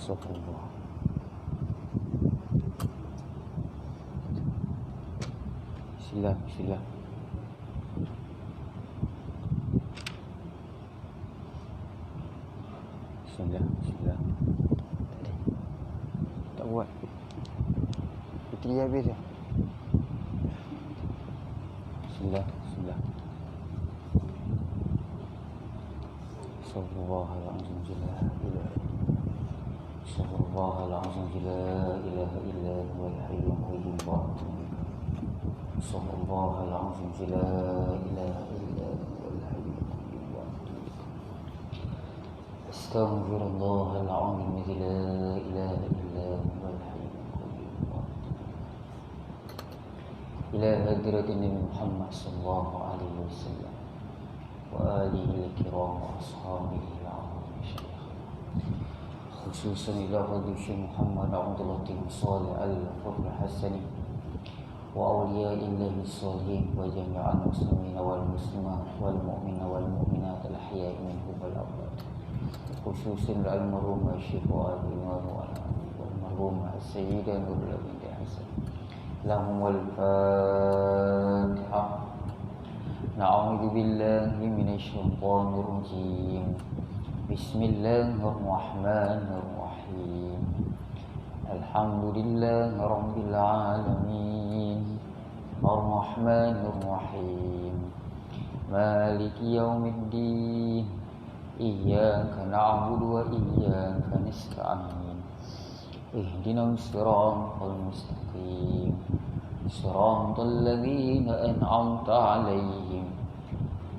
Astagfirullah. Bismillah, bismillah. Bismillah, bismillah. Tak buat. Putri habis dah. Bismillah, bismillah. Astagfirullahaladzim, la ilaha Astagfirullahaladzim, la ilaha illa huwal hayyul qayyum. Astagfirullahaladzim, la ilaha illa huwal hayyul qayyum. Astagfirullahaladzim, la ilaha illa huwal hayyul qayyum. Ila hadratin Nabi Muhammad sallallahu alaihi wasallam wa alihi al-kiram wa ashabihi al-syekh, khususan ila hadrat Syekh Muhammad Abdullah bin Shalih Al-Fadl Hasani wa awliyaillahi shalihin wa jami'al muslimin wal muslimat wal mu'minin wal mu'minat al-ahya'i minhum wal amwat, khususan al-marhum Syekh Al-Imam wal marhum Sayyidah Nurul binti Hasan lahum al-Fatihah. Na'udzu billahi minasy syaithanir rajim. Bismillahirrahmanirrahim. Alhamdulillahi rabbil alamin. Arrahmanir rahim. Maliki yaumiddin. Iyyaka na'budu wa iyyaka nasta'in. Ihdinas siratal mustaqim. Siratal ladzina an'amta 'alaihim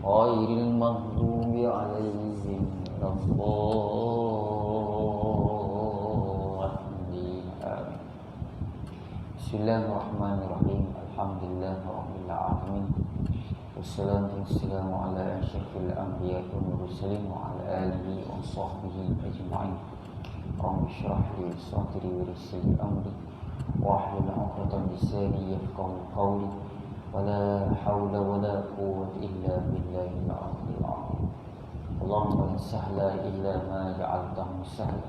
ghairil maghdubi 'alaihim waladdallin. Bismillahirrahmanirrahim. Alhamdulillahirabbil alamin. Wassalatu wassalamu ala asyrafil anbiya'i wal mursalin wa ala alihi wa sahbihi ajma'in. Rabbi shrah li sadri wa yassir li amri wahlul 'uqdatam min lisani yafqahu qawli. Wala haula wala quwwata illa billahil 'aliyyil 'azim. Allahumma la sahla illa ma ja'altahu sahla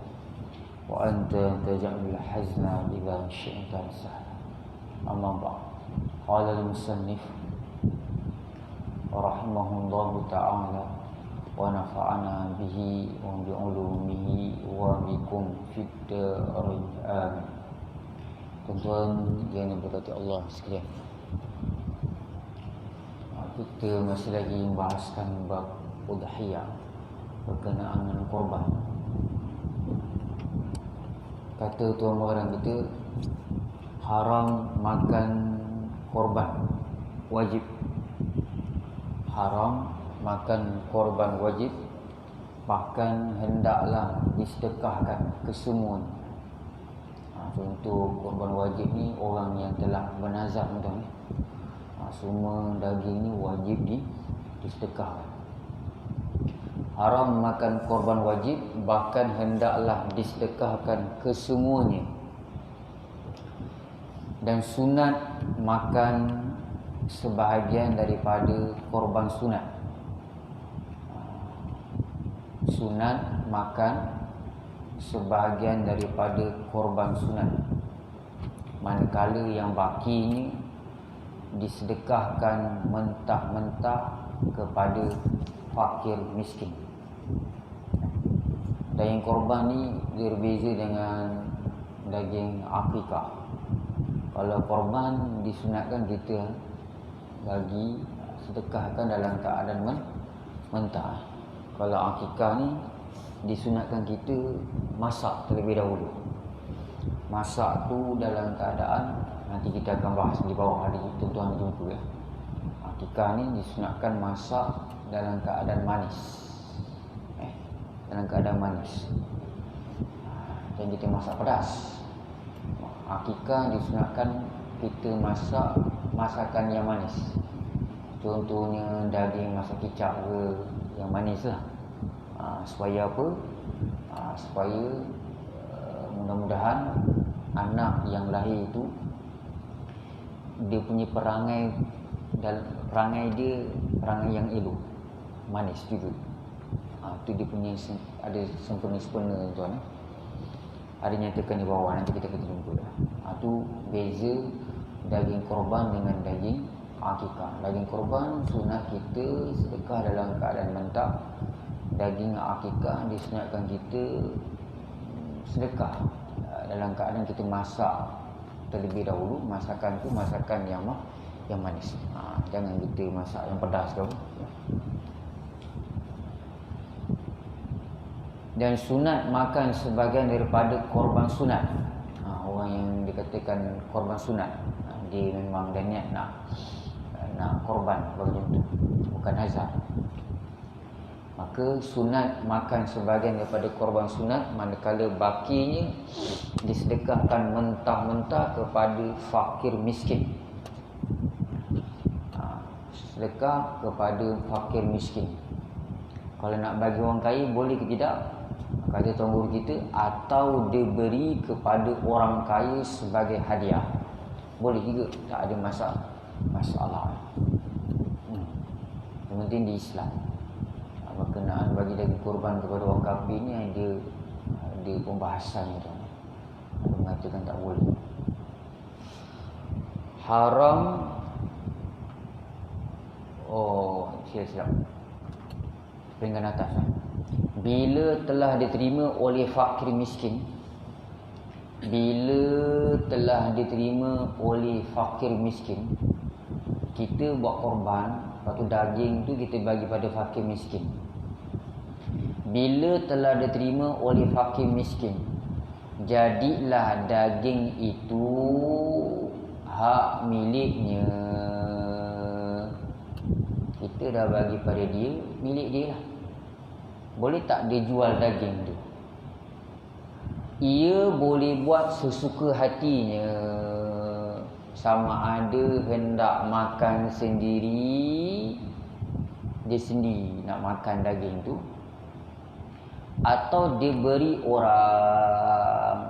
wa anta taj'alul hazna idza syi'ta sahla. Amma ba'd. Qala al-musannif rahimahullahu ta'ala wa nafa'ana bihi wa bi 'ulumihi wa bikum fid dharain amin. Tuan-tuan yang diberkati Allah sekalian, kita masih lagi membahaskan bab udhiyah berkenaan dengan korban. Kata tuan orang kita, haram makan korban wajib. Haram makan korban wajib, bahkan hendaklah disedekahkan kesemuanya. Contoh korban wajib ni orang yang telah bernazar, tuan. Semua daging ni wajib disedekahkan. Haram makan korban wajib, bahkan hendaklah disedekahkan kesemuanya. Dan sunat makan sebahagian daripada korban sunat. Sunat makan sebahagian daripada korban sunat, manakala yang baki ini disedekahkan mentah-mentah kepada fakir miskin. Daging korban ni berbeza dengan daging akikah. Kalau korban disunatkan kita bagi sedekahkan dalam keadaan mentah. Kalau akikah ni disunatkan kita masak terlebih dahulu. Masak tu dalam keadaan, nanti kita akan bahas di bawah, ada tuan-tuan jumpa ya. Akikah ni disunatkan masak dalam keadaan manis. Dalam keadaan manis. Dan kita masak pedas. Akikah disunatkan kita masak masakan yang manis. Contohnya daging masak kicap ke, yang manis lah. Supaya apa? Supaya mudah-mudahan anak yang lahir itu dia punya perangai dia perangai yang elok, manis juga. Itu dia punya ada sempurna tuan. ada nyatakan di bawah, nanti kita akan jumpa. Itu beza daging korban dengan daging akikah. Daging korban sunat kita sedekah dalam keadaan mentah. Daging akikah disunatkan kita sedekah dalam keadaan kita masak terlebih dahulu. Masakan tu masakan yang manis. Jangan kita masak yang pedas ke apa. Dan sunat makan sebahagian daripada korban sunat. Orang yang dikatakan korban sunat, dia memang dah niat nak korban macam tu, bukan hazard. Maka sunat makan sebahagian daripada korban sunat, manakala bakinya disedekahkan mentah-mentah kepada fakir miskin. Sedekah kepada fakir miskin. Kalau nak bagi orang kaya boleh ke tidak? Kata Tuan Guru kita, atau diberi kepada orang kaya sebagai hadiah, boleh juga, tak ada masalah. Yang penting di Islam, berkenaan bagi daging korban kepada orang kafir ni ada pembahasannya tu. Ada mengatakan tak boleh. Haram. Silap peringkat atas. Bila telah diterima oleh fakir miskin, kita buat korban, lepas tu daging tu kita bagi pada fakir miskin. Bila telah diterima oleh fakir miskin, jadilah daging itu hak miliknya. Kita dah bagi pada dia, milik dia lah. Boleh tak dia jual daging tu? Ia boleh buat sesuka hatinya, sama ada hendak makan sendiri, dia sendiri nak makan daging tu, atau dia beri orang,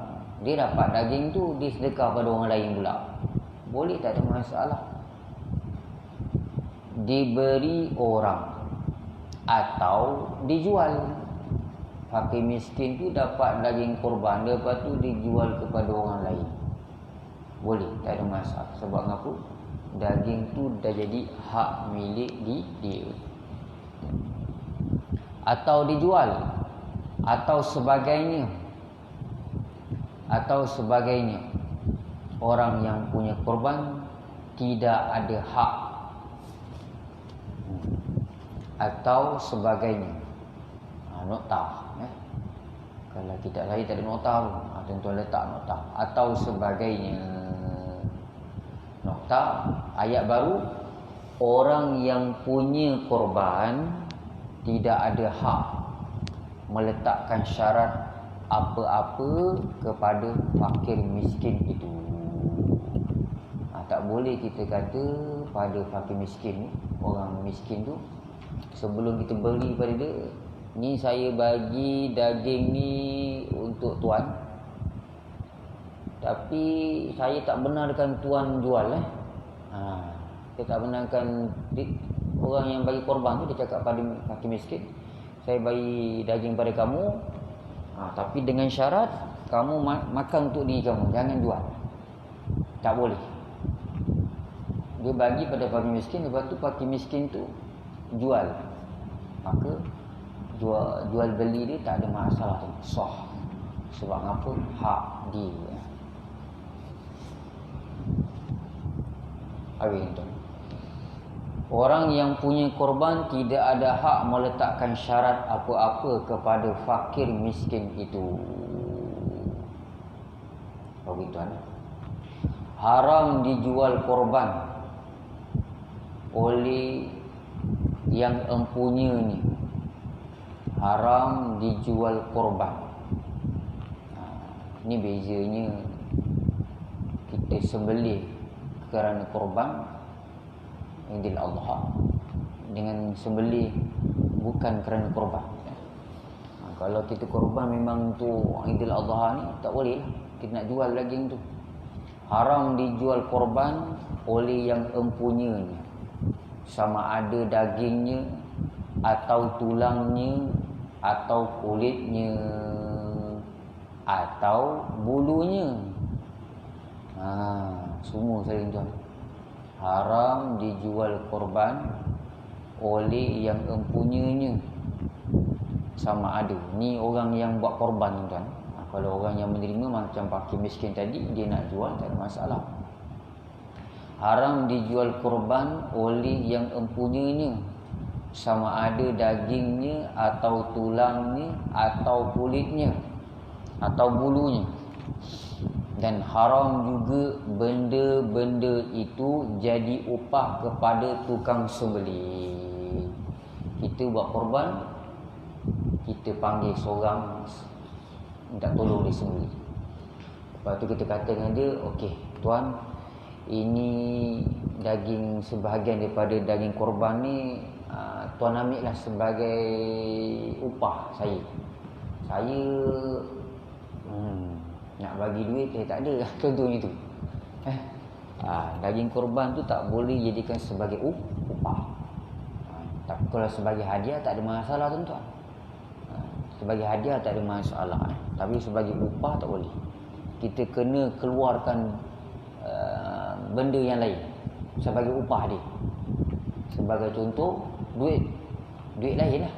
dia dapat daging tu, dia sedekah pada orang lain pula, boleh, tak ada masalah. Diberi orang atau dijual. Fakir miskin tu dapat daging korban, lepas tu dijual kepada orang lain, boleh, tak ada masalah. Sebab apa? Daging tu dah jadi hak milik dia. Atau dijual, atau sebagainya. Orang yang punya korban tidak ada hak, atau sebagainya. Nota. Kalau tidak lagi tak ada nota pun, tuan-tuan letak nota. Atau sebagainya. Nota, ayat baru. Orang yang punya korban tidak ada hak meletakkan syarat apa-apa kepada fakir miskin itu. Tak boleh kita kata pada fakir miskin, orang miskin tu, sebelum kita beli pada dia, ni saya bagi daging ni untuk tuan, tapi saya tak benarkan tuan jual. Saya tak benarkan orang yang bagi korban tu, dia cakap pada fakir miskin, saya bagi daging pada kamu, tapi dengan syarat kamu makan untuk diri kamu, jangan jual. Tak boleh. Dia bagi pada fakir miskin, lepas tu fakir miskin tu jual, maka jual beli dia tak ada masalah tu, sah. Sebab apa? Hak dia. Orang yang punya korban tidak ada hak meletakkan syarat apa-apa kepada fakir miskin itu. Begitu. Haram dijual korban oleh yang empunyanya. Haram dijual korban. Ini bezanya kita sembelih kerana korban Idul Adha dengan sembelih bukan kerana korban. Kalau kita korban memang tu Idul Adha ni, tak boleh lah kita nak jual daging tu. Haram dijual korban oleh yang empunyanya, sama ada dagingnya atau tulangnya atau kulitnya atau bulunya. Semua saya tuan. Haram dijual korban oleh yang empunyanya. Sama ada ni orang yang buat korban tuan. Kalau orang yang menerima macam fakir miskin tadi, dia nak jual tak ada masalah. Haram dijual korban oleh yang empunyanya, sama ada dagingnya atau tulangnya atau kulitnya atau bulunya. Dan haram juga benda-benda itu jadi upah kepada tukang sembelih. Kita buat korban, kita panggil seorang minta tolong dia sembelih. Lepas tu kita kata dengan dia, okey tuan, ini daging sebahagian daripada daging korban ni, tuan ambil lah sebagai upah saya. Saya nak bagi duit, tak ada. Contohnya tu. Daging korban tu tak boleh jadikan sebagai upah. Tapi kalau sebagai hadiah tak ada masalah tuan-tuan. Sebagai hadiah tak ada masalah. Tapi sebagai upah tak boleh. Kita kena keluarkan benda yang lain sebagai upah dia. Sebagai contoh, duit lain lah.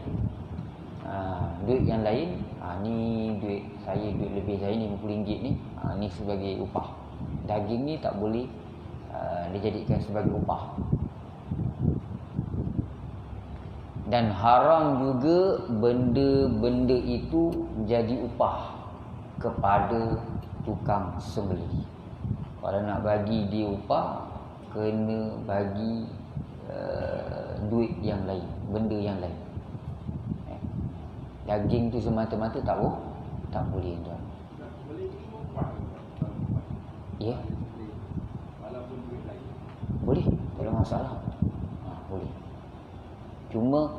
Duit yang lain, ni duit saya, duit lebih saya ni RM50 ni, ni sebagai upah. Daging ni tak boleh dijadikan sebagai upah. Dan haram juga benda-benda itu jadi upah kepada tukang sembelih. Kalau nak bagi dia upah, kena bagi duit yang lain, benda yang lain. Daging tu semata-mata tak boleh tuan. Ya. Boleh, tak ada masalah. Boleh. Cuma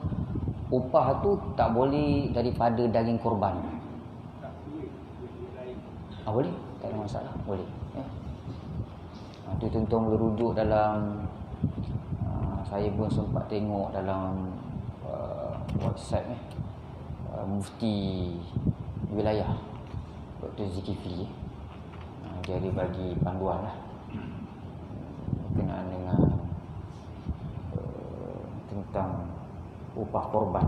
upah tu tak boleh daripada daging korban. Boleh, tak ada masalah, boleh. Ya. Itu tuan-tuan boleh rujuk dalam saya pun sempat tengok dalam website Mufti Wilayah Dr. Zulkifli. Dia ada bagi panduan lah berkenaan dengan tentang upah korban.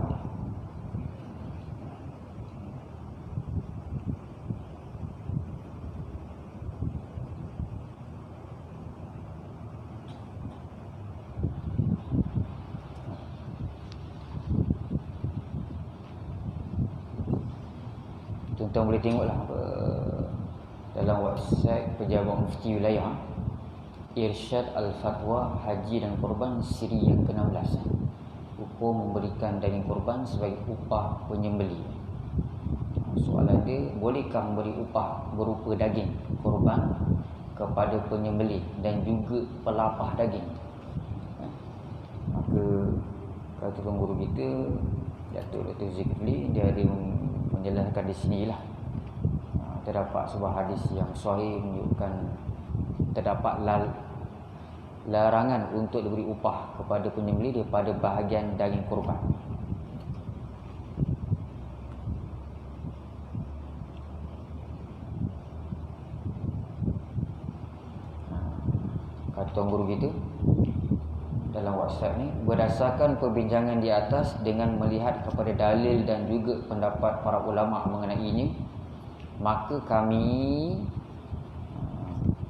Tuan-tuan boleh tengoklah dalam website Pejabat Mufti Wilayah, Irsyad Al-Fatwa Haji dan Korban siri yang ke-16. Hukum memberikan daging korban sebagai upah penyembelih. Soalan dia, bolehkah memberi upah berupa daging korban kepada penyembelih dan juga pelapah daging? Maka kata guru kita, Datuk Dr. Zulkifli, dia ada menjelaskan di sinilah. Terdapat sebuah hadis yang sahih menunjukkan terdapat larangan untuk diberi upah kepada penyembelih daripada bahagian daging korban. Kata tuan guru kita dalam WhatsApp ni, berdasarkan perbincangan di atas dengan melihat kepada dalil dan juga pendapat para ulama mengenainya, maka kami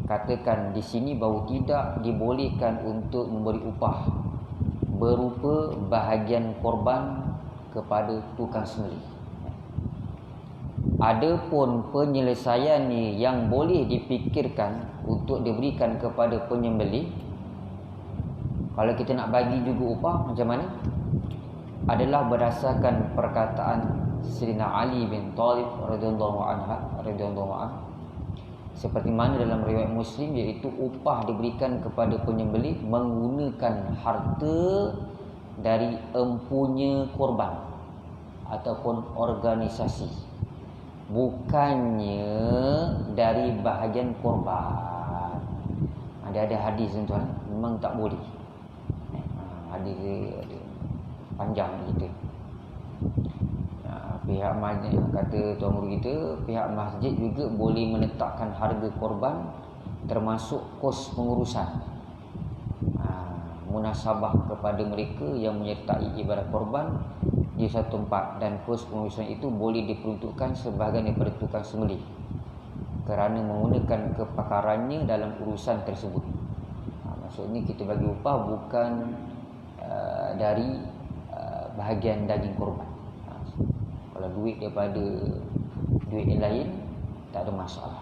katakan di sini bahawa tidak dibolehkan untuk memberi upah berupa bahagian korban kepada tukang sembelih. Adapun penyelesaiannya yang boleh dipikirkan untuk diberikan kepada penyembelih, kalau kita nak bagi juga upah macam mana, adalah berdasarkan perkataan Sayyidina Ali bin Thalib radhiyallahu anhu, seperti mana dalam riwayat Muslim, iaitu upah diberikan kepada penyembelih menggunakan harta dari empunya korban ataupun organisasi, bukannya dari bahagian korban. Ada hadis tuan, memang tak boleh. Hadis dia panjang gitu. Pihak masjid, kata tuan guru kita, pihak masjid juga boleh menetapkan harga korban termasuk kos pengurusan, munasabah kepada mereka yang menyertai ibadah korban di satu tempat, dan kos pengurusan itu boleh diperuntukkan sebahagian daripada tukang sembelih kerana menggunakan kepakarannya dalam urusan tersebut. Maksudnya kita bagi upah bukan dari bahagian daging korban. Kalau duit daripada duit yang lain, tak ada masalah.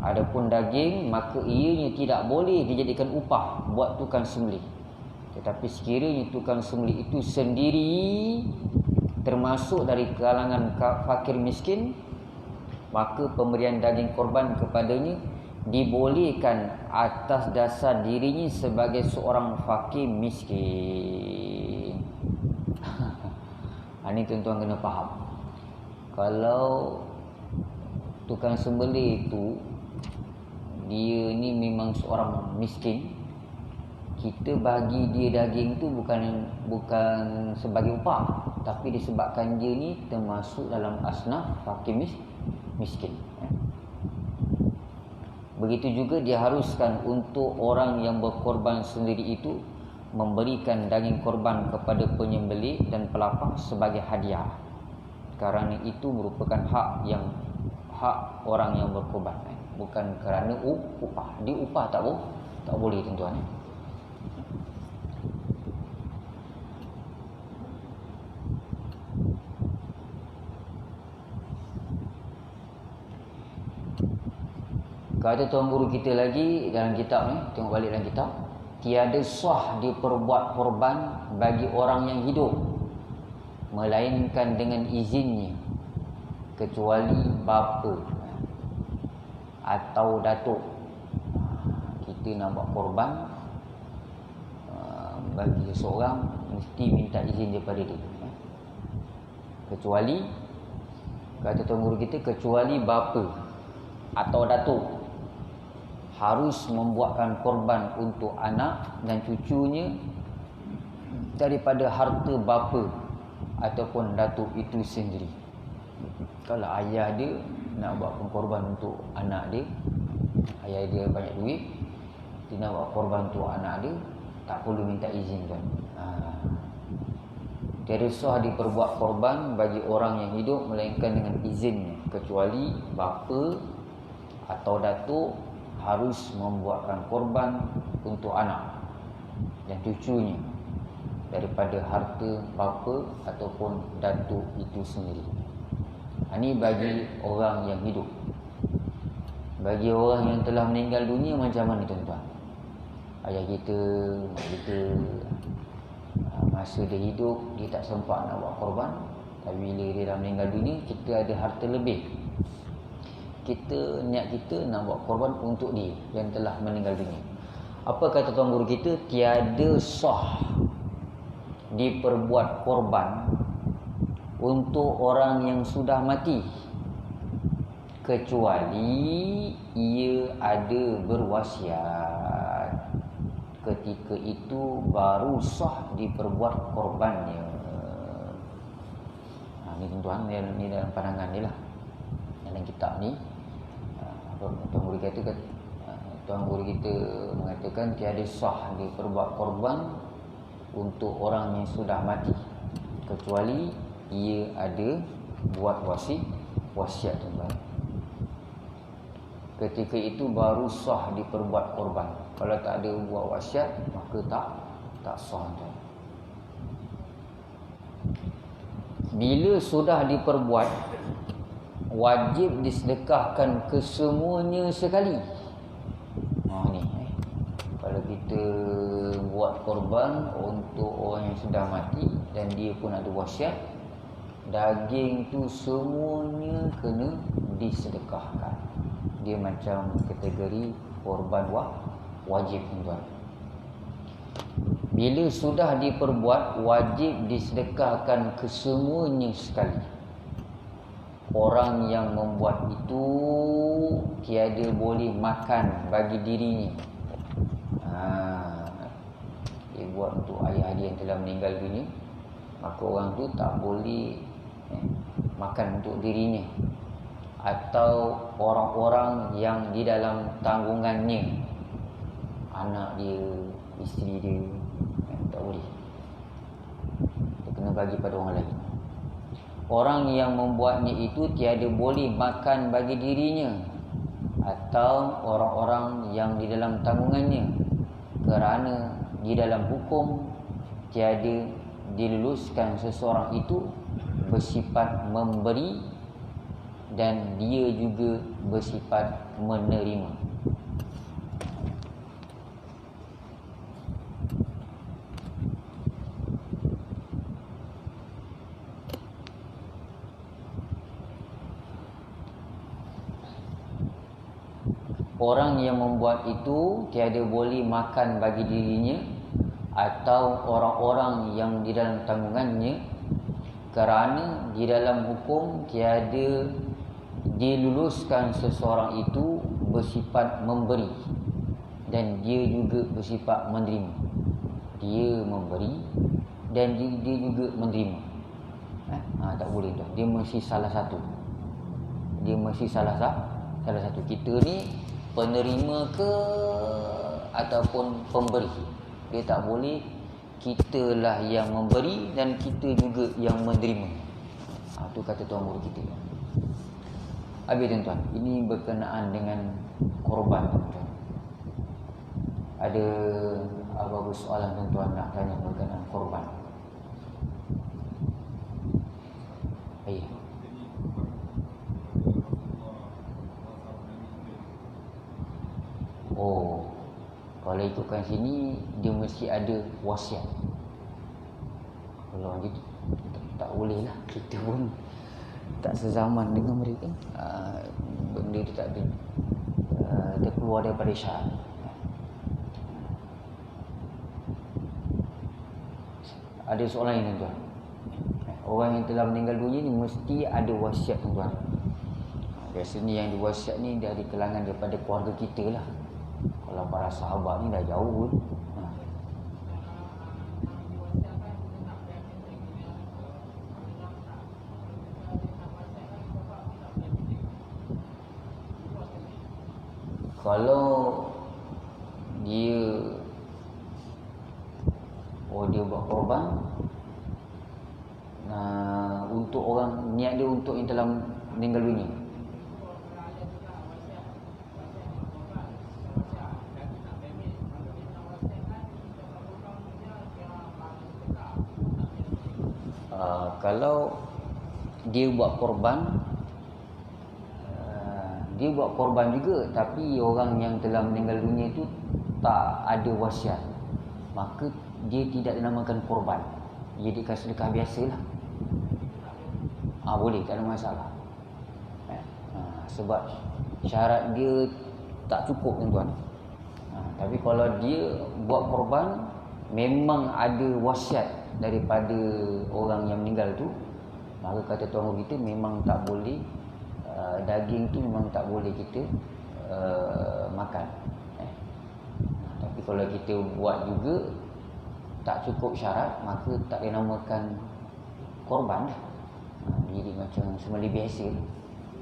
Adapun daging, maka ianya tidak boleh dijadikan upah buat tukang sembelih. Tetapi sekiranya tukang sembelih itu sendiri termasuk dari kalangan fakir miskin, maka pemberian daging korban kepadanya dibolehkan atas dasar dirinya sebagai seorang fakir miskin. Ini tuan-tuan kena faham. Kalau tukang sembelih itu dia ni memang seorang miskin, kita bagi dia daging tu bukan sebagai upah, tapi disebabkan dia ni termasuk dalam asnaf fakir miskin. Begitu juga diharuskan untuk orang yang berkorban sendiri itu memberikan daging korban kepada penyembelih dan pelapah sebagai hadiah, kerana itu merupakan hak orang yang berkorban, bukan kerana upah. Di upah tak boleh tuan-tuan. Kata tuan guru kita lagi dalam kitab ni, tengok balik dalam kitab, tiada sah diperbuat korban bagi orang yang hidup melainkan dengan izinnya, kecuali bapa atau datuk. Kita nak buat korban bagi seseorang, mesti minta izin daripada dia. Kecuali, kata tuan guru kita, kecuali bapa atau datuk harus membuatkan korban untuk anak dan cucunya daripada harta bapa ataupun datuk itu sendiri. Kalau ayah dia nak buat korban untuk anak dia, ayah dia banyak duit, dia nak buat korban untuk anak dia, tak perlu minta izin tuan. Tiada sah diperbuat korban bagi orang yang hidup melainkan dengan izinnya, kecuali bapa atau datuk harus membuatkan korban untuk anak dan cucunya daripada harta bapa ataupun datuk itu sendiri. Ini bagi orang yang hidup. Bagi orang yang telah meninggal dunia macam mana tuan-tuan? Ayah kita, mak kita, masa dia hidup dia tak sempat nak buat korban, tapi bila dia dah meninggal dunia, kita ada harta lebih, niat kita nak buat korban untuk dia yang telah meninggal dunia. Apa kata tuan guru kita? Tiada sah diperbuat korban untuk orang yang sudah mati, kecuali ia ada berwasiat. Ketika itu baru sah diperbuat korbannya. Ini tuan-tuan, ni dalam pandangan dia lah, dalam kitab ni. Tuan guru kita mengatakan tiada sah diperbuat korban untuk orang yang sudah mati, kecuali ia ada buat wasiat tuan-tuan. Ketika itu baru sah diperbuat korban. Kalau tak ada buat wasiat, maka tak sah tuan. Bila sudah diperbuat, wajib disedekahkan kesemuanya sekali. Ni kalau kita buat korban untuk orang yang sudah mati dan dia pun ada wasiat, daging tu semuanya kena disedekahkan. Dia macam kategori korban wajib tuan. Bila sudah diperbuat, wajib disedekahkan kesemuanya sekali. Orang yang membuat itu tiada boleh makan bagi dirinya. Dia buat untuk ayah dia yang telah meninggal dunia, maka orang tu tak boleh makan untuk dirinya atau orang-orang yang di dalam tanggungannya, anak dia, isteri dia, tak boleh. Dia kena bagi pada orang lain. Orang yang membuatnya itu tiada boleh makan bagi dirinya atau orang-orang yang di dalam tanggungannya, kerana di dalam hukum tiada diluluskan seseorang itu bersifat memberi dan dia juga bersifat menerima. Orang yang membuat itu tiada boleh makan bagi dirinya atau orang-orang yang di dalam tanggungannya, kerana di dalam hukum tiada diluluskan seseorang itu bersifat memberi dan dia juga bersifat menerima. Dia memberi dan dia juga menerima. Tak boleh tu. Dia mesti salah satu. Dia mesti salah satu. Kita ni penerima ke ataupun pemberi. Dia tak boleh kitalah yang memberi dan kita juga yang menerima. Itu kata tuan guru kita. Habis tuan-tuan, ini berkenaan dengan korban tuan-tuan. Ada apa-apa soalan tuan-tuan nak tanya berkenaan korban? Ya. Oh, kalau ikutkan sini dia mesti ada wasiat. Kalau gitu tak boleh lah, kita pun tak sezaman dengan mereka. Benda itu tak ada, dia keluar daripada syarat. Ada soalan ini tuan. Orang yang telah meninggal dunia ni mesti ada wasiat tuan. Biasanya yang diwasiat ni dari kalangan daripada keluarga kita lah. Kalau para sahabat ni dah jauh pun. Kalau dia dia buat korban, untuk orang, niat dia untuk yang telah meninggal dunia. Kalau dia buat korban, dia buat korban juga, tapi orang yang telah meninggal dunia itu tak ada wasiat, maka dia tidak dinamakan korban. Jadikan sedekah biasalah. Boleh, tak ada masalah. Sebab syarat dia tak cukup tuan-tuan. Tapi kalau dia buat korban, memang ada wasiat daripada orang yang meninggal tu, maka kata tuan guru kita memang tak boleh, daging tu memang tak boleh kita makan. Tapi kalau kita buat juga tak cukup syarat, maka tak dinamakan korban. Jadi macam sembelih biasa,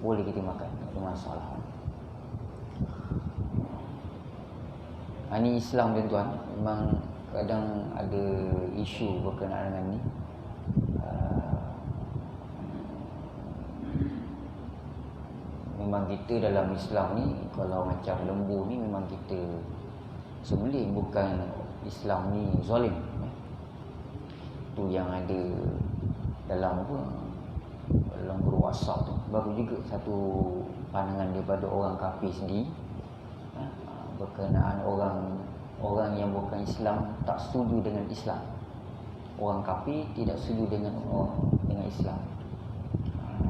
boleh kita makan, tak ada masalah. Ini Islam tuan-tuan, memang kadang ada isu berkenaan dengan ni. Memang kita dalam Islam ni, kalau macam lembu ni memang kita sembelih, bukan Islam ni zalim. Tu yang ada dalam apa, dalam guru WhatsApp tu. Baru juga satu pandangan daripada orang kafir sendiri, berkenaan orang yang bukan Islam tak setuju dengan Islam. Orang kafir tidak setuju dengan Islam.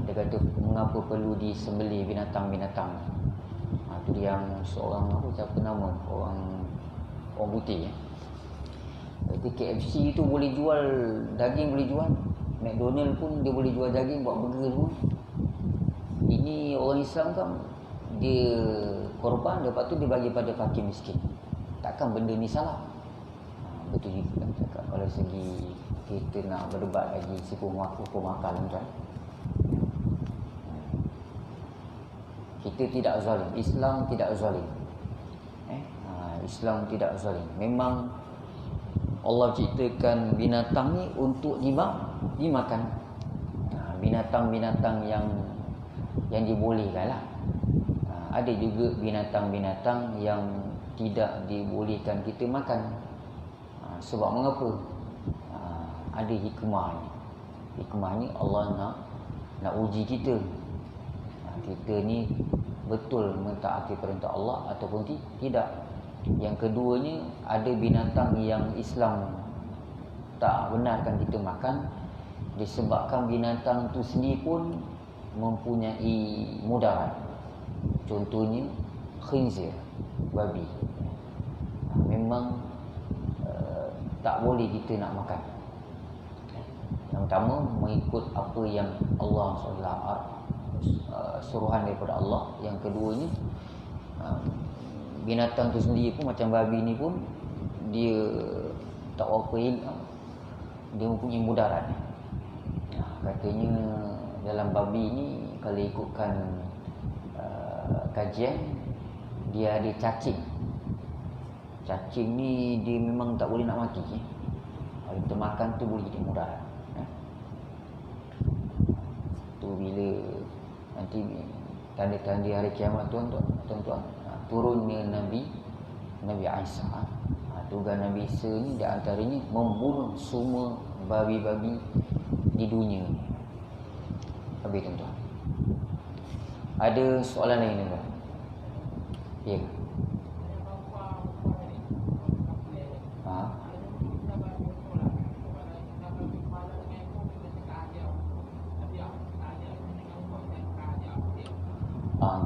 Dia kata mengapa perlu disembelih binatang-binatang. Itu yang seorang siapa nama, orang putih. Jadi KFC itu boleh jual daging, boleh jual. McDonald pun dia boleh jual daging, buat burger pun. Ini orang Islam kan, dia korban, lepas tu dia bagi pada fakir miskin. Takkan benda ni salah? Betul juga kan cakap. Kalau segi kita nak berdebat lagi hukum akal tuan, Kita tidak zalim. Islam tidak zalim. Islam tidak zalim. Memang Allah ciptakan binatang ni untuk dimakan. Binatang-binatang yang dibolehkan lah. Ada juga binatang-binatang yang tidak dibolehkan kita makan. Sebab mengapa? Ada hikmahnya. Hikmahnya Allah nak uji kita. Kita ni betul mentaati perintah Allah ataupun tidak. Yang keduanya, ada binatang yang Islam tak benarkan kita makan, disebabkan binatang tu sendiri pun mempunyai mudarat. Contohnya khinzir, babi. Memang tak boleh kita nak makan. Yang pertama, mengikut apa yang Allah suruhan daripada Allah. Yang keduanya, binatang tu sendiri pun macam babi ni pun dia tak apa hilang, dia mempunyai mudarat. Katanya dalam babi ni, kalau ikutkan kajian, dia ada cacing. Cacing ni dia memang tak boleh nak mati. Kalau kita makan tu boleh jadi mudarat. Tu bila nanti tanda-tanda hari kiamat, tuan-tuan, turunnya Nabi Isa. Tugas Nabi Isa ni di antaranya membunuh semua babi-babi di dunia. Habis, tuan-tuan. Ada soalan lain, tuan-tuan? Ya.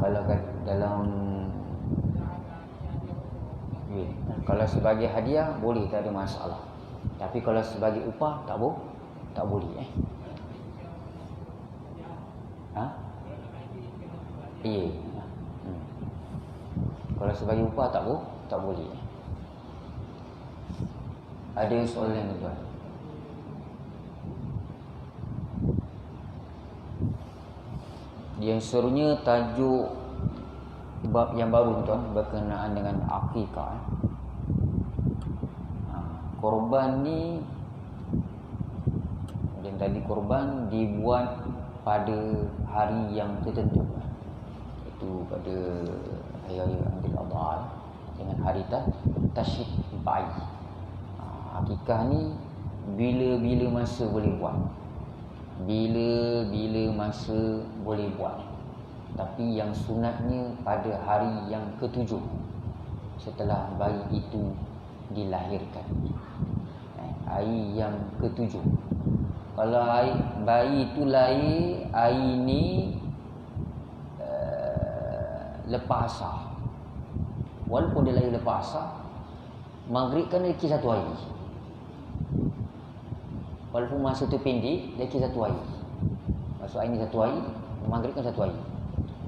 Kalau dalam kalau sebagai hadiah boleh, tak ada masalah. Tapi kalau sebagai upah tak boleh. Iya. Kalau sebagai upah tak boleh. Ada soalan lain, tuan? Yang serunya tajuk bab yang baru, tuan, berkenaan dengan akikah. Korban ni, dan tadi korban dibuat pada hari yang tertentu, itu pada hari raya Aidil-Adha dengan hari Tasyrik Ba'i. Akikah ni bila-bila masa boleh buat. Bila-bila masa boleh buat. Tapi yang sunatnya pada hari yang ke-7 setelah bayi itu dilahirkan. Hari yang ke-7. Kalau bayi itu lahir hari ni lepas asar, walaupun dia lahir lepas asar, maghrib kan dia kira 1 hari. Walaupun masa tu pendek, dia kira 1 hari. Maksud hari ni 1 hari, maghrib kan 1 hari,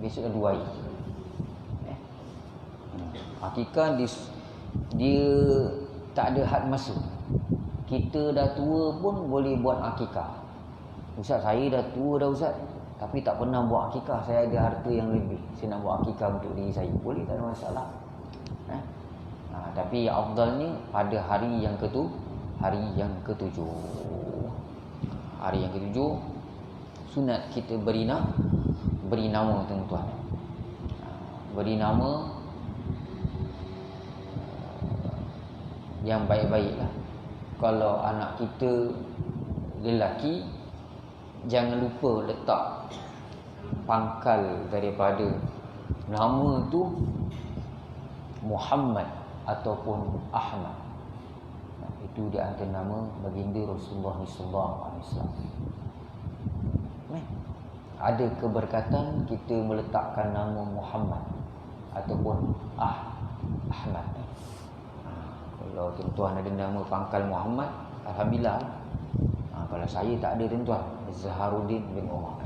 besok kan 2 hari. Hakikah dia tak ada had masa. Kita dah tua pun boleh buat akikah. Ustaz, saya dah tua dah, Ustaz, tapi tak pernah buat akikah. Saya ada harta yang lebih, saya nak buat akikah untuk diri saya. Boleh, tak ada masalah. Tapi afdalnya pada hari yang ke-7. Hari yang ke-7 sunat kita beri nama, tuan-tuan. Beri nama yang baik-baiklah. Kalau anak kita lelaki, jangan lupa letak pangkal daripada nama tu Muhammad ataupun Ahmad. Itu di antara nama baginda Rasulullah SAW. Ada keberkatan kita meletakkan nama Muhammad ataupun Ahmad. Kalau tuan-tuan ada nama pangkal Muhammad, alhamdulillah. Kalau saya tak ada, tuan-tuan, Zaharuddin bin Umar.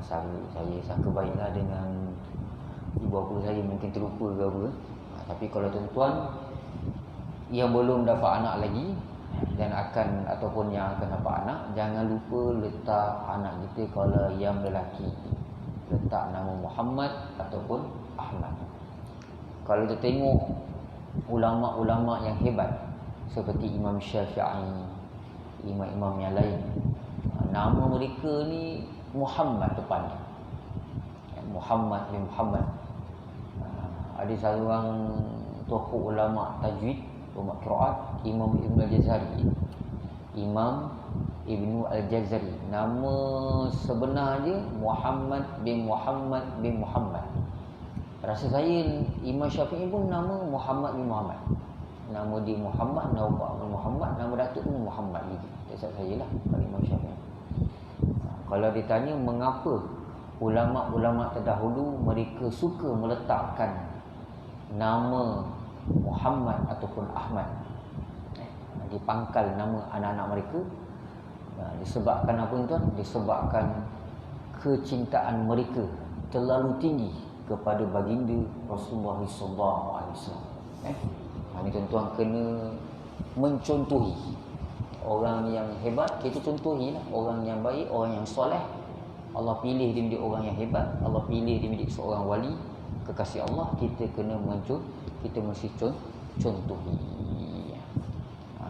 Saya sangka baiklah dengan ibu bapa saya, mungkin terlupa ke apa. Tapi kalau tuan-tuan yang belum dapat anak lagi dan akan ataupun yang akan dapat anak, jangan lupa letak anak kita kalau yang lelaki letak nama Muhammad ataupun Ahmad. Kalau kita tengok ulama-ulama yang hebat seperti Imam Syafi'i, imam-imam yang lain, nama mereka ni Muhammad depannya. Muhammad bin Muhammad. Ada seorang tokoh ulama tajwid, ulama qiraat, Imam Ibn Al-Jazari. Imam Ibn Al-Jazari. Nama sebenar dia Muhammad bin Muhammad bin Muhammad. Rasa saya Imam Syafi'i pun nama Muhammad bin Muhammad. Nama dia Muhammad, nama Pak Muhammad, nama datuk pun Muhammad juga. Tak saya lah pada Imam Syafi'i. Kalau ditanya mengapa ulama-ulama terdahulu mereka suka meletakkan nama Muhammad ataupun Ahmad di pangkal nama anak-anak mereka, disebabkan apa tuan? Disebabkan kecintaan mereka terlalu tinggi kepada baginda Rasulullah SAW. Ini tuan-tuan kena mencontohi orang yang hebat, kita contohilah orang yang baik, orang yang soleh. Allah pilih dia menjadi orang yang hebat, Allah pilih dia menjadi seorang wali kekasih Allah, kita kena kita mesti contohi.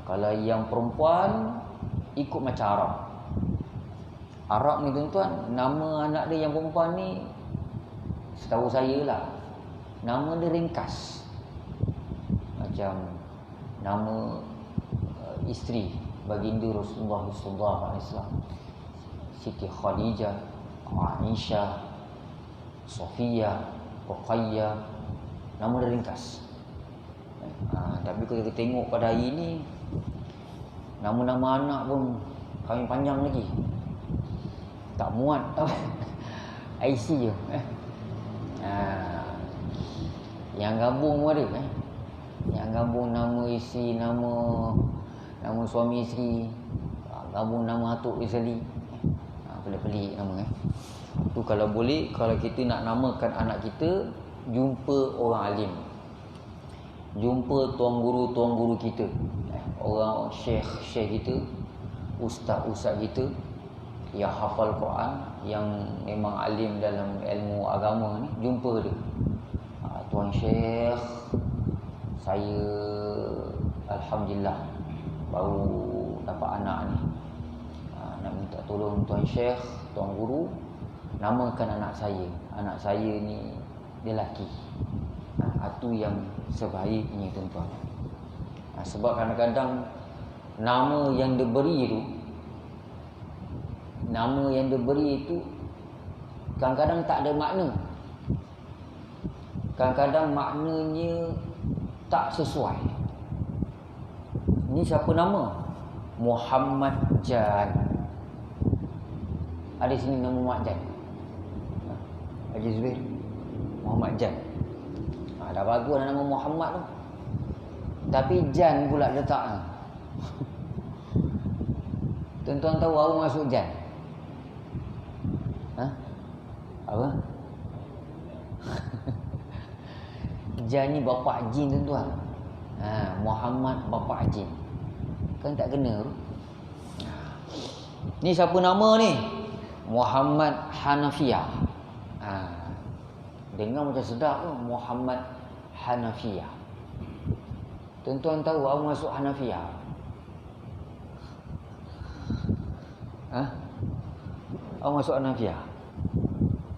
Kalau yang perempuan ikut macam Arab. Arab ni tuan-tuan, nama anak dia yang perempuan ni, setahu saya lah, nama dia ringkas. Macam nama isteri baginda Rasulullah SAW, Siti Khadijah, Aisyah, Sofia, Ruqayyah, nama dia ringkas. Tapi kalau kita tengok pada hari ini, nama-nama anak pun kahwin panjang lagi. Tak muat IC je. Yang gabung pun ada. Yang gabung nama isteri, nama suami isteri, gabung nama atuk isteri. Pelik-pelik nama. Tu kalau boleh, kalau kita nak namakan anak kita, jumpa orang alim, jumpa tuan guru kita, orang syekh kita, ustaz kita yang hafal Quran, yang memang alim dalam ilmu agama ni, jumpa dia. Tuan Syekh, saya alhamdulillah baru dapat anak ni, nak minta tolong Tuan Syekh, Tuan Guru, namakan anak saya. Anak saya ni dia lelaki. Itu yang sebaiknya tuan-tuan. Sebab kadang-kadang nama yang diberi itu kadang-kadang tak ada makna. Kadang-kadang maknanya tak sesuai. Ini siapa nama? Muhammad Jan. Ada sini nama Muhammad Jan. Haji Zubair, Muhammad Jan. Dah bagus nama Muhammad tu. Tapi Jan pula letak. Tuan-tuan tahu apa maksud Jan? Apa? Jan ni bapa jin tuan-tuan. Muhammad bapa jin. Kan tak kena tu. Ni siapa nama ni? Muhammad Hanafiyah. Dengar macam sedap tu, Muhammad Hanafiyah. Tuan-tuan tahu apa maksud Hanafiyah? Apa maksud Hanafiyah?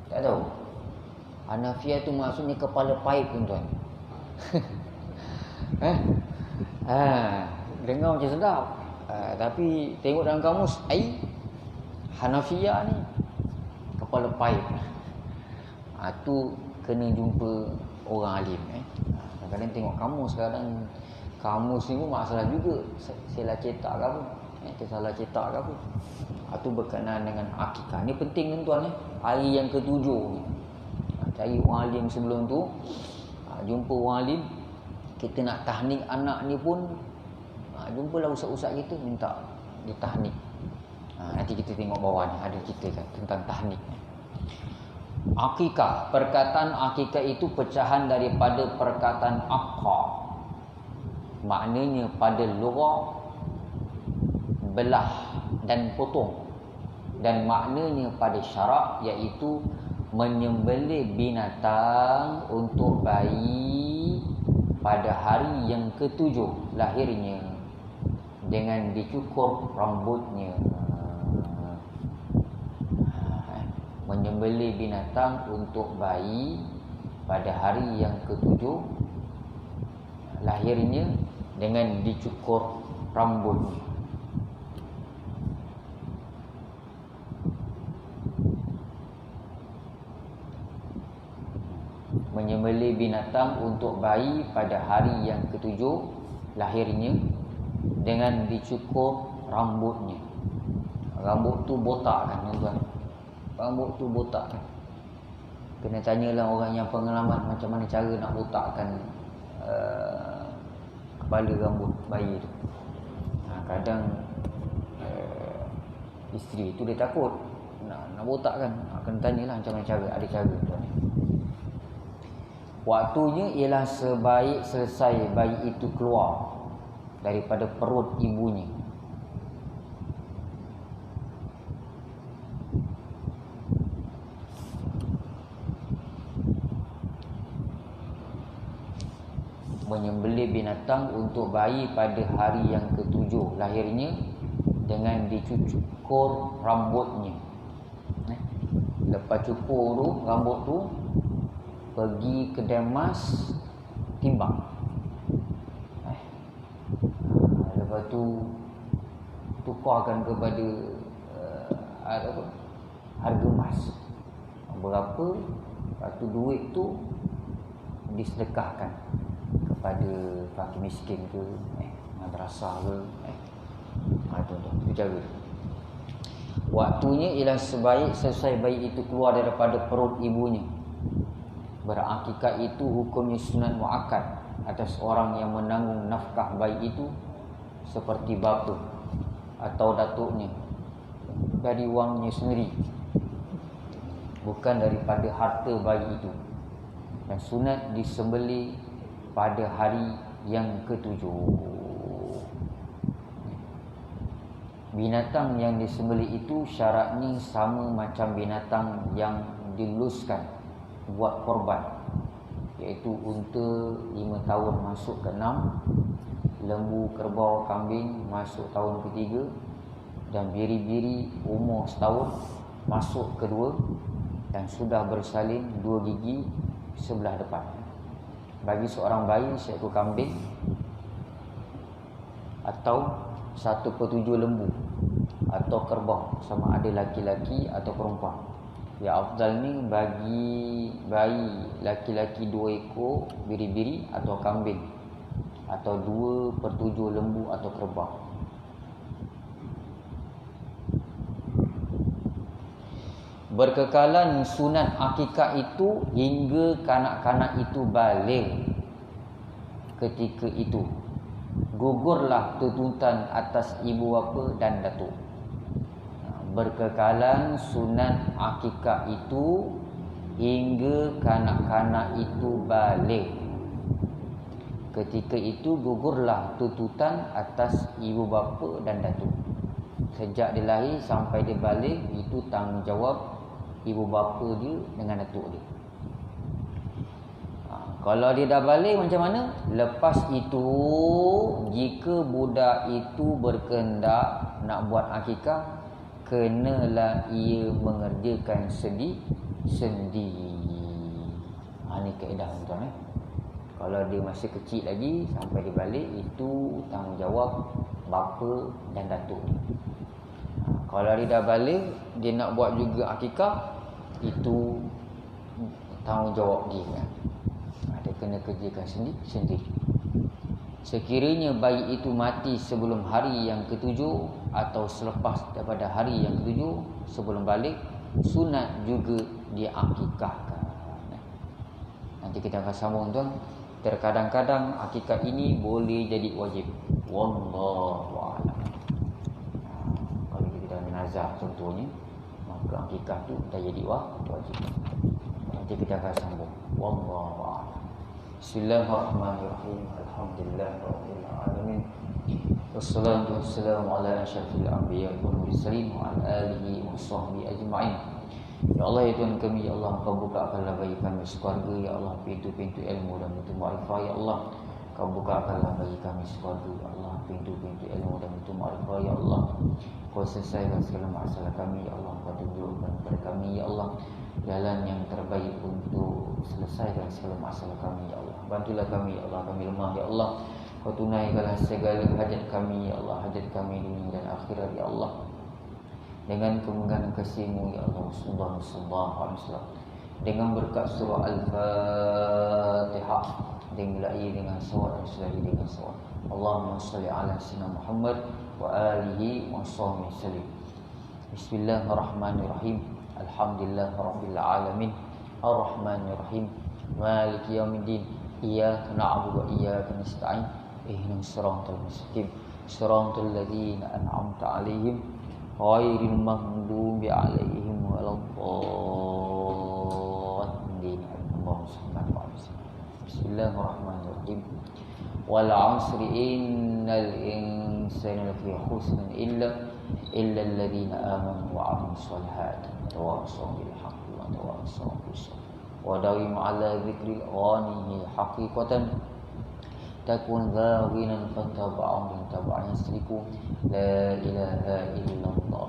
Tak tahu. Hanafiyah tu maksudnya kepala paip tuan-tuan. Dengar macam sedap. Tapi tengok dalam kamus, Hanafiyah ni kepala paip. Tu kena jumpa orang alim. Kadang-kadang tengok kamus, kadang kamus ni pun masalah juga. Salah cetak ke apa, salah cetak ke apa. Tu berkenaan dengan akikah. Ni penting tuan-tuan. Hari yang ke-7 ni, cari orang alim sebelum tu. Jumpa orang alim, kita nak tahnik anak ni pun, jumpalah ustaz-ustaz kita, minta ditahnik. Nanti kita tengok bawah ni ada kita kan tentang tahnik. Akikah, perkataan akikah itu pecahan daripada perkataan aqqa. Maknanya pada lughah belah dan potong, dan maknanya pada syarak iaitu menyembelih binatang untuk bayi pada hari yang ketujuh lahirnya dengan dicukur rambutnya. Menyembelih binatang untuk bayi pada hari yang ketujuh lahirnya dengan dicukur rambutnya. Menyembelih binatang untuk bayi pada hari yang ketujuh lahirnya dengan dicukur rambutnya. Rambut tu botak kan tuan-tuan? Rambut tu botak kan? Kena tanyalah orang yang pengalaman macam mana cara nak botakkan kepala rambut bayi tu. Kadang isteri tu dia takut nak botakkan. Kena tanyalah macam mana cara, ada cara tuan. Waktunya ialah sebaik selesai bayi itu keluar daripada perut ibunya. Menyembelih binatang untuk bayi pada hari yang ketujuh lahirnya dengan dicukur rambutnya. Lepas cukur tu, rambut tu, pergi kedai emas, timbang. Lepas tu tukarkan kepada harga emas berapa, lepas tu duit tu disedekahkan kepada fakir miskin ke, madrasah ke, itu cara. Waktunya ialah sebaik selesai bayi itu keluar daripada perut ibunya. Berakikah itu hukumnya sunat muakkad atas orang yang menanggung nafkah bayi itu, seperti bapa atau datuknya, dari wangnya sendiri, bukan daripada harta bayi itu. Dan sunat disembelih pada hari yang ketujuh. Binatang yang disembelih itu syaratnya sama macam binatang yang diluskan buat korban, iaitu unta 5 tahun masuk ke 6, lembu, kerbau, kambing masuk tahun ke 3, dan biri-biri umur setahun masuk ke 2 dan sudah bersalin 2 gigi sebelah depan. Bagi seorang bayi, seekor kambing atau 1/7 lembu atau kerbau, sama ada laki-laki atau perempuan. Ya afdal ni bagi bayi laki-laki 2 ekor biri-biri atau kambing, atau 2/7 lembu atau kerbau. Berkekalan sunat akikah itu hingga kanak-kanak itu balik. Ketika itu gugurlah tuntutan atas ibu bapa dan datuk. Berkekalan sunat akikah itu hingga kanak-kanak itu balik. Ketika itu gugurlah tuntutan atas ibu bapa dan datuk. Sejak dia lahir sampai dia balik, itu tanggungjawab ibu bapa dia dengan datuk dia. Kalau dia dah balik macam mana? Lepas itu, jika budak itu berkehendak nak buat akikah, kenalah ia mengerjakan sendiri. Ini kaedah tuan. Kalau dia masih kecil lagi sampai dia balik, itu tanggungjawab bapa dan datuk. Kalau dia dah balik, dia nak buat juga akikah, itu tanggungjawab dia kan. Dia kena kerjakan sendiri. Sekiranya bayi itu mati sebelum hari yang ketujuh atau selepas daripada hari yang ketujuh sebelum balik, sunat juga diakikahkan. Nanti kita akan sambung tuan. Terkadang-kadang akikah ini boleh jadi wajib. Wallahu a'lam. Kalau kita dah nazar contohnya, maka akikah tu dah jadi wajib. Nanti kita akan sambung. Wallahu a'lam. Bismillahirrahmanirrahim. Alhamdulillahirabbil alamin. Wassalatu wassalamu ala asyrafil anbiya'i wal mursalin wa ala alihi washabbihi ajma'in. Ya Allah, ya Tuhan kami, ya Allah, Kau bukakanlah bagi kami sekeluarga, ya Allah, pintu-pintu ilmu dan pintu ma'rifah, ya Allah. Kau bukakanlah bagi kami sekeluarga, ya Allah, pintu-pintu ilmu dan pintu ma'rifah, ya Allah. Kau selesaikan segala masalah kami, ya Allah. Kau tunjukkan kepada kami, ya Allah, jalan yang terbaik untuk selesaikan segala masalah kami, ya Allah. Bantulah kami, ya Allah, kami lemah, ya Allah. Kau tunaikanlah segala hajat kami, ya Allah, hajat kami dunia dan akhirat, ya Allah. Dengan kemuliaan kasih-Mu, ya Allah, sallallahu alaihi wasallam. Dengan berkat surah Al-Fatihah, dimulai dengan salawat dan selawat dengan salawat. Allahumma shalli ala sayyidina Muhammad wa alihi wa sahbihi sallim. Bismillahirrahmanirrahim. Alhamdulillahirabbil alamin. Arrahmanirrahim. Maliki yaumiddin. Iyyaka na'budu wa iyyaka nasta'in. Ihdinas siratal mustaqim. Siratal ladzina an'amta 'alaihim ghairil maghdubi 'alaihim waladdallin. Allahumma shalli ala sayyidina. Bismillahirrahmanirrahim. Wal 'asri innal insana lafi khusr illa alladhina amanu wa 'amilus solihati wa tawassaw bil haqqi wa tawassaw bis sabr wa dawim 'ala dzikril ghanihi haqiqatan takun zawinan fataba'un min taba'in yasriku la ilaha illallah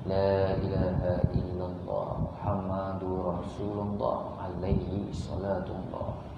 la ilaha illallah Muhammadur Rasulullah alaihi salatullah.